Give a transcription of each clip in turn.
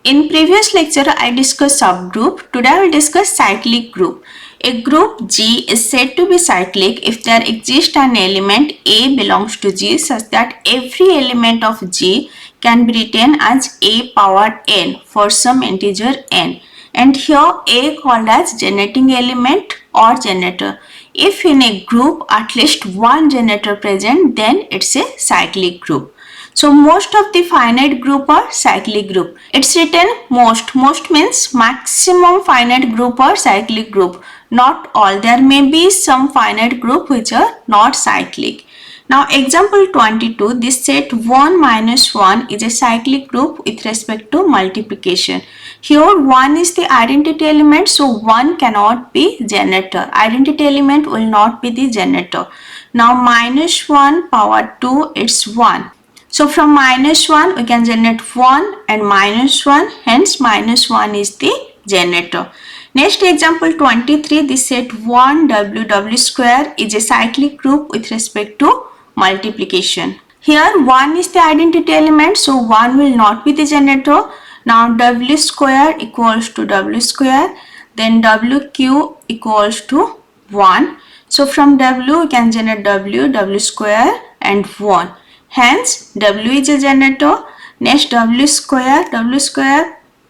In previous lecture, I discussed subgroup. Today, I will discuss cyclic group. A group G is said to be cyclic if there exists an element A belongs to G such that every element of G can be written as A power n for some integer n. And here A called as generating element or generator. If in a group at least one generator present, then it's a cyclic group. So most of the finite group are cyclic group. It's written most. Most means maximum finite group or cyclic group. Not all. There may be some finite group which are not cyclic. Now example 22, this set 1 minus 1 is a cyclic group with respect to multiplication. Here 1 is the identity element, so 1 cannot be generator. Identity element will not be the generator. Now minus 1 power 2, it's 1. So from minus 1 we can generate 1 and minus 1, hence minus 1 is the generator. Next example 23, this set 1 w square is a cyclic group with respect to multiplication. Here 1 is the identity element, so 1 will not be the generator. Now w square equals to w square, then wq equals to 1. So from w we can generate w square and 1. Hence, W is a generator. Next, W square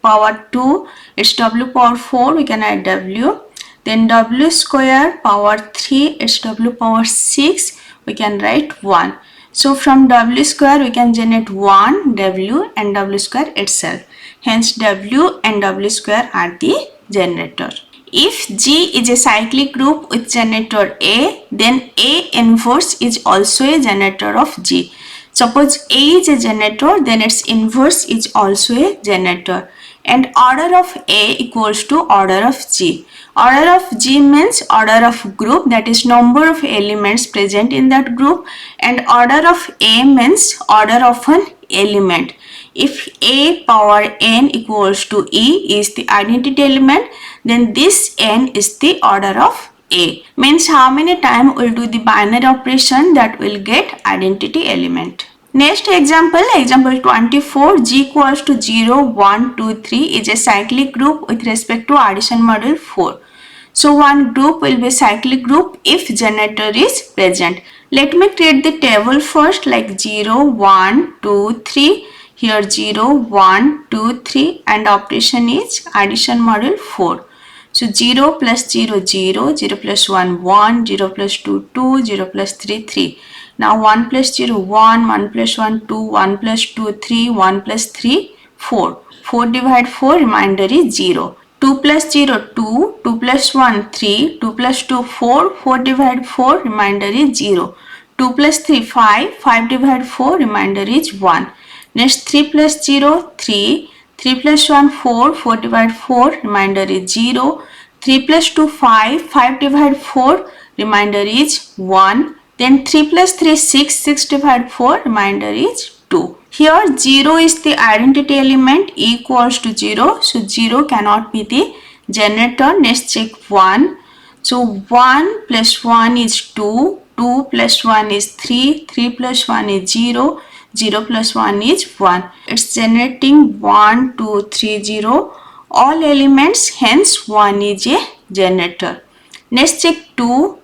power 2, it's W power 4, we can add W. Then W square power 3, it's W power 6, we can write 1. So, from W square, we can generate 1, W and W square itself. Hence, W and W square are the generator. If G is a cyclic group with generator A, then A inverse is also a generator of G. Suppose A is a generator, then its inverse is also a generator. And order of A equals to order of G. Order of G means order of group, that is number of elements present in that group. And order of A means order of an element. If A power n equals to E is the identity element, then this n is the order of A. Means how many times we'll do the binary operation, that will get identity element. Next example 24, G equals to 0, 1, 2, 3 is a cyclic group with respect to addition module 4. So one group will be a cyclic group if generator is present. Let me create the table first, like 0, 1, 2, 3. Here 0, 1, 2, 3 and operation is addition module 4. So 0 plus 0, 0, 0 plus 1, 1, 0 plus 2, 2, 0 plus 3, 3. Now 1 plus 0, 1, 1 plus 1, 2, 1 plus 2, 3, 1 plus 3, 4. 4 divided 4, remainder is 0. 2 plus 0, 2, 2 plus 1, 3, 2 plus 2, 4, 4 divided 4, remainder is 0. 2 plus 3, 5, 5 divided 4, remainder is 1. Next 3 plus 0, 3, 3 plus 1, 4, 4 divided 4, remainder is 0. 3 plus 2, 5, 5 divided 4, remainder is 1. Then 3 plus 3, 6, 6 divided 4, remainder is 2. Here 0 is the identity element, equals to 0. So 0 cannot be the generator. Next check 1. So 1 plus 1 is 2, 2 plus 1 is 3, 3 plus 1 is 0, 0 plus 1 is 1. It's generating 1, 2, 3, 0. All elements, hence 1 is a generator. Next check 2.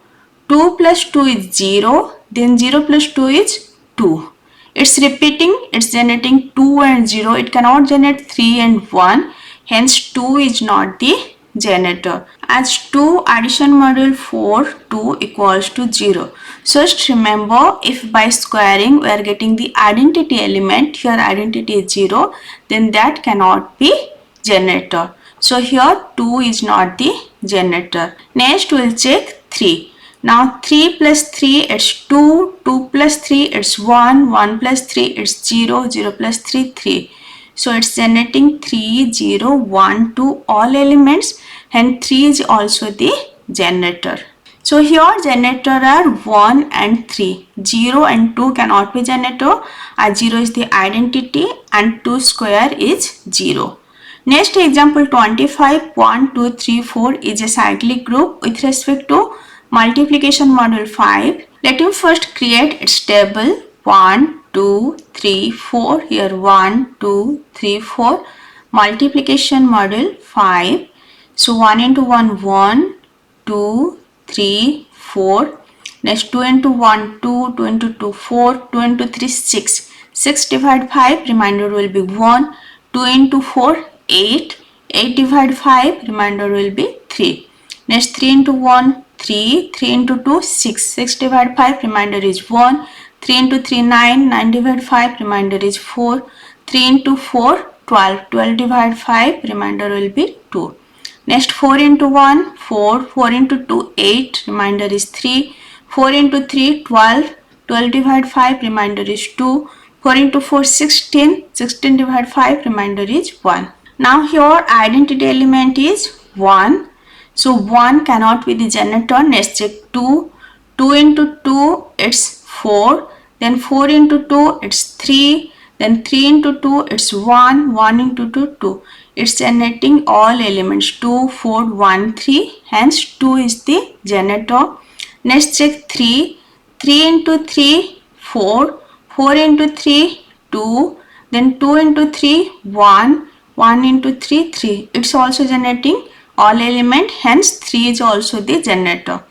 2 plus 2 is 0, then 0 plus 2 is 2. It's repeating, it's generating 2 and 0. It cannot generate 3 and 1. Hence 2 is not the generator. As 2 addition module 4, 2 equals to 0. So just remember, if by squaring we are getting the identity element, here identity is 0, then that cannot be generator. So here 2 is not the generator. Next we will check 3. Now 3 plus 3 it's 2, 2 plus 3 it's 1, 1 plus 3 it's 0, 0 plus 3, 3. So it's generating 3, 0, 1, 2 all elements, and 3 is also the generator. So here generator are 1 and 3. 0 and 2 cannot be generator, as 0 is the identity and 2 square is 0. Next example 25, 1, 2, 3, 4 is a cyclic group with respect to multiplication module 5. Let me first create its table 1, 2, 3, 4. Here 1, 2, 3, 4. multiplication model 5. So 1 into 1 1, 2, 3, 4. Next 2 into 1 2, 2 into 2 4, 2 into 3 6. 6 divide 5, remainder will be 1. 2 into 4 8. 8 divide 5, remainder will be 3. Next 3 into 1 3, 3 into 2 6. 6 divide 5, remainder is 1. 3 into 3 9, 9 divide 5, remainder is 4. 3 into 4 12, 12 divide 5, remainder will be 2. Next 4 into 1 4, 4 into 2 8, remainder is 3. 4 into 3 12, 12 divide 5, remainder is 2. 4 into 4 16, 16 divide 5, remainder is 1. Now here identity element is 1. So 1 cannot be the generator. Let's check 2. 2 into 2 it's 4. Then 4 into 2 it's 3. Then 3 into 2 it's 1. 1 into 2 2. It's generating all elements 2, 4, 1, 3. Hence 2 is the generator. Next check 3. 3 into 3 4. 4 into 3 2. Then 2 into 3 1. 1 into 3 3. It's also generating all element, hence 3 is also the generator.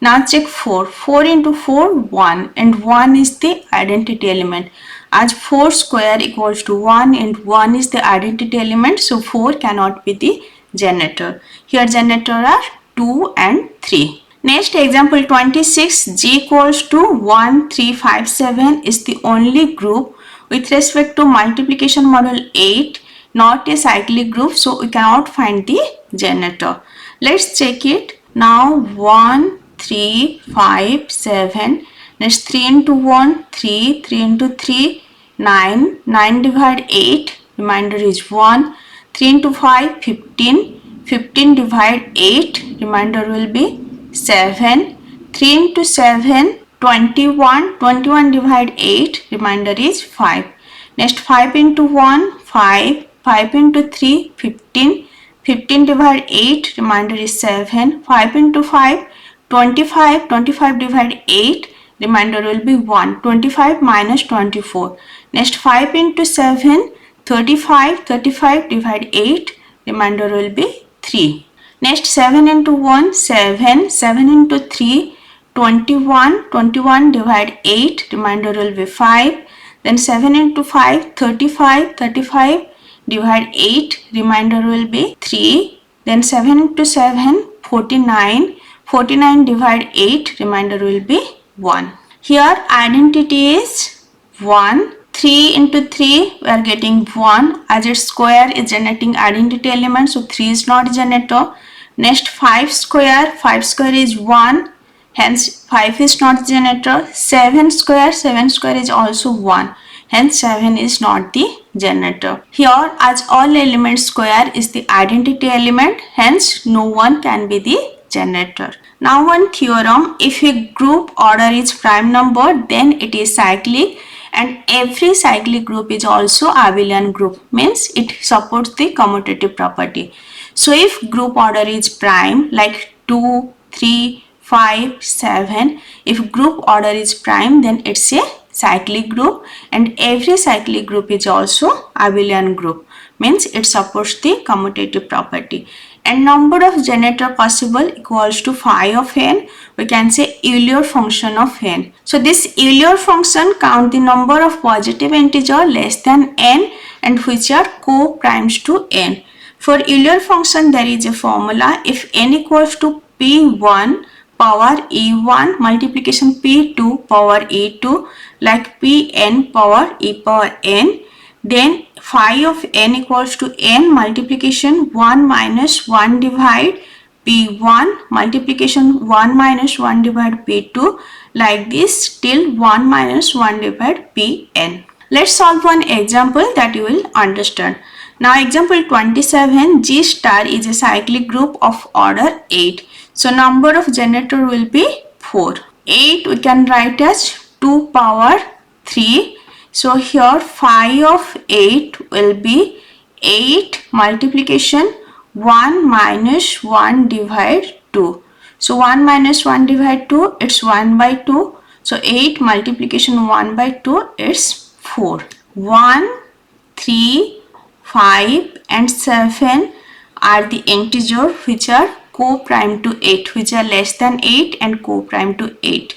Now check 4. 4 into 4 1, and 1 is the identity element. As 4 square equals to 1 and 1 is the identity element, so 4 cannot be the generator. Here generator are 2 and 3. Next example 26, G equals to 1 3 5 7 is the only group with respect to multiplication model 8, not a cyclic group, so we cannot find the generator. Let's check it. Now 1 3 5 7. Next 3 into 1 3, 3 into 3 9, 9 divide 8, remainder is 1. 3 into 5 15, 15 divide 8, remainder will be 7. 3 into 7 21, 21 divide 8, remainder is 5. Next 5 into 1 5, 5 into 3 15, 15 divide 8, remainder is 7. 5 into 5 25, 25 divide 8, remainder will be 1. 25 minus 24. Next 5 into 7 35, 35 divide 8, remainder will be 3. Next 7 into 1 7, 7 into 3 21, 21 divide 8, remainder will be 5. Then 7 into 5 35, 35 divide 8, remainder will be 3. Then 7 into 7 49, 49 divide 8, remainder will be 1. Here identity is 1. 3 into 3 we are getting 1, as its square is generating identity element, so 3 is not generator. Next 5 square is 1, hence 5 is not generator. 7 square is also 1, hence 7 is not the generator. Here as all elements square is the identity element, hence no one can be the generator. Now one theorem, if a group order is prime number, then it is cyclic, and every cyclic group is also abelian group, means it supports the commutative property. So if group order is prime like 2, 3, 5, 7, if group order is prime, then it's a cyclic group, and every cyclic group is also abelian group, means it supports the commutative property. And number of generator possible equals to phi of n, we can say Euler function of n. So this Euler function count the number of positive integer less than n and which are co-primes to n. For Euler function there is a formula. If n equals to p1 power e1 multiplication p2 power e2, like pn power e power n, then phi of n equals to n multiplication 1 minus 1 divide p1 multiplication 1 minus 1 divide p2, like this till 1 minus 1 divide pn. Let's solve one example that you will understand. Now example 27, G star is a cyclic group of order 8. So number of generator will be 4. 8 we can write as 2 power 3. So here phi of 8 will be 8 multiplication 1 minus 1 divide 2. So 1 minus 1 divide 2, it's 1 by 2. So 8 multiplication 1 by 2 is 4. 1, 3, 5 and 7 are the integer which are co-prime to 8, which are less than 8 and co-prime to 8.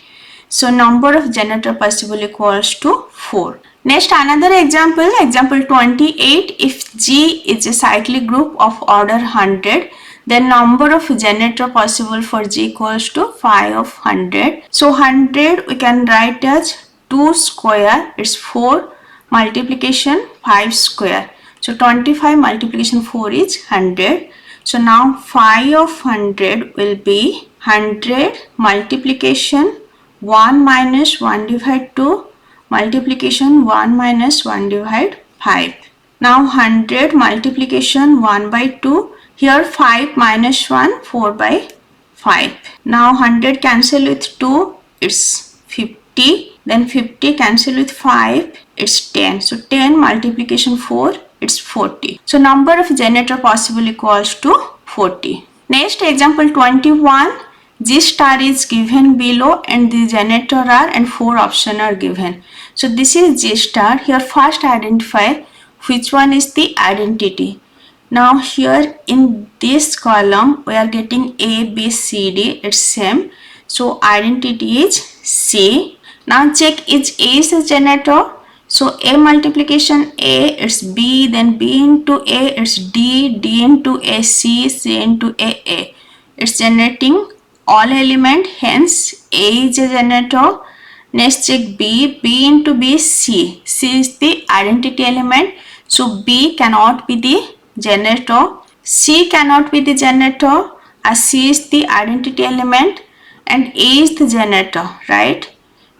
So number of generator possible equals to 4. Next, another example, example 28. If G is a cyclic group of order 100, then number of generator possible for G equals to 5 of 100. So 100 we can write as 2 square, it's 4 multiplication 5 square. So 25 multiplication 4 is 100. So now 5 of 100 will be 100 multiplication 1 minus 1 divided 2 multiplication 1 minus 1 divided 5. Now 100 multiplication 1 by 2. Here 5 minus 1, 4 by 5. Now 100 cancel with 2, it's 50. Then 50 cancel with 5, it's 10. So 10 multiplication 4, it's 40. So number of generator possible equals to 40. Next, example 21. G star is given below and the generator are and 4 options are given. So this is G star. Here first identify which one is the identity. Now here in this column we are getting A, B, C, D, it's same. So identity is C. Now check is A is a generator. So A multiplication A, it's B, then B into A, it's D, D into A, C, C into A. It's generating all element, hence A is a generator. Next check B, B into B, C. C is the identity element. So B cannot be the generator. C cannot be the generator as C is the identity element and A is the generator, right?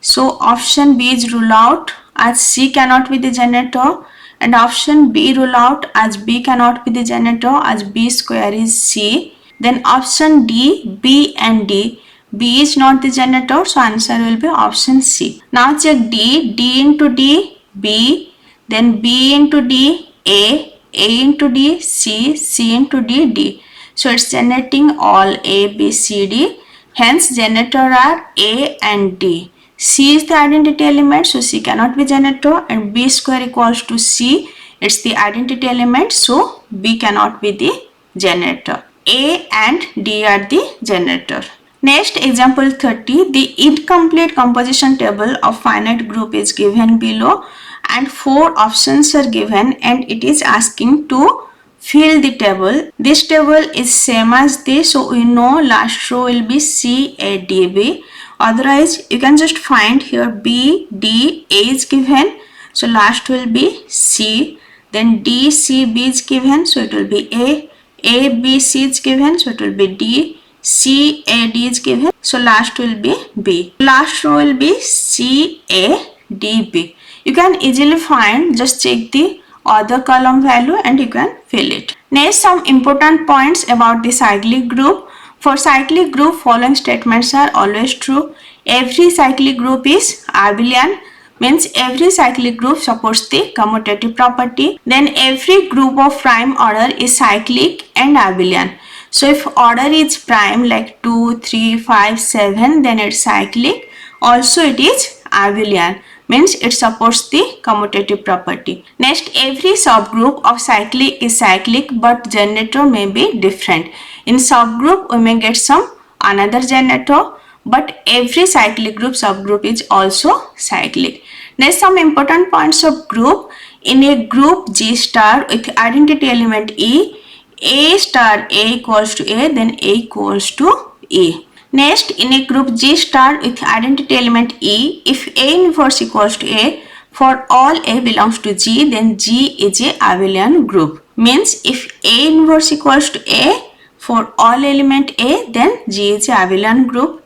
So option B is ruled out as C cannot be the generator, and option B rule out as B cannot be the generator as B square is C. Then option D, B and D. B is not the generator, so answer will be option C. Now check D, D into D, B, then B into D, A into D, C, C into D, D. So it's generating all A, B, C, D. Hence generator are A and D. C is the identity element, so C cannot be generator, and B square equals to C. It's the identity element, so B cannot be the generator. A and D are the generator. Next, example 30. The incomplete composition table of finite group is given below and 4 options are given and it is asking to fill the table. This table is same as this, so we know last row will be C, A, D, B. Otherwise, you can just find here B, D, A is given, so last will be C. Then D, C, B is given, so it will be A, B, C is given, so it will be D, C, A, D is given, so last will be B. Last row will be C, A, D, B. You can easily find, just check the other column value and you can fill it. Next, some important points about the cyclic group. For cyclic group, following statements are always true. Every cyclic group is abelian, means every cyclic group supports the commutative property. Then every group of prime order is cyclic and abelian. So if order is prime like 2, 3, 5, 7, then it's cyclic. Also it is abelian, means it supports the commutative property. Next, every subgroup of cyclic is cyclic but generator may be different. In subgroup we may get some another generator, but every cyclic group subgroup is also cyclic. Next, some important points of group. In a group G star with identity element E, A star A equals to A, then A equals to E. Next, in a group G star with identity element E, if A inverse equals to A, for all A belongs to G, then G is a abelian group. Means if A inverse equals to A, for all element A, then G is a abelian group.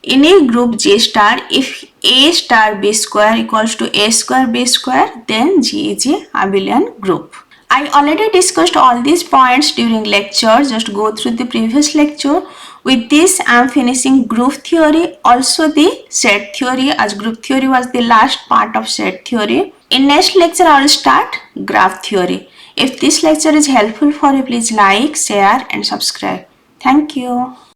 In a group G star, if A star B square equals to A square B square, then G is a abelian group. I already discussed all these points during lecture. Just go through the previous lecture. With this, I am finishing group theory, also the set theory, as group theory was the last part of set theory. In next lecture, I will start graph theory. If this lecture is helpful for you, please like, share and subscribe. Thank you.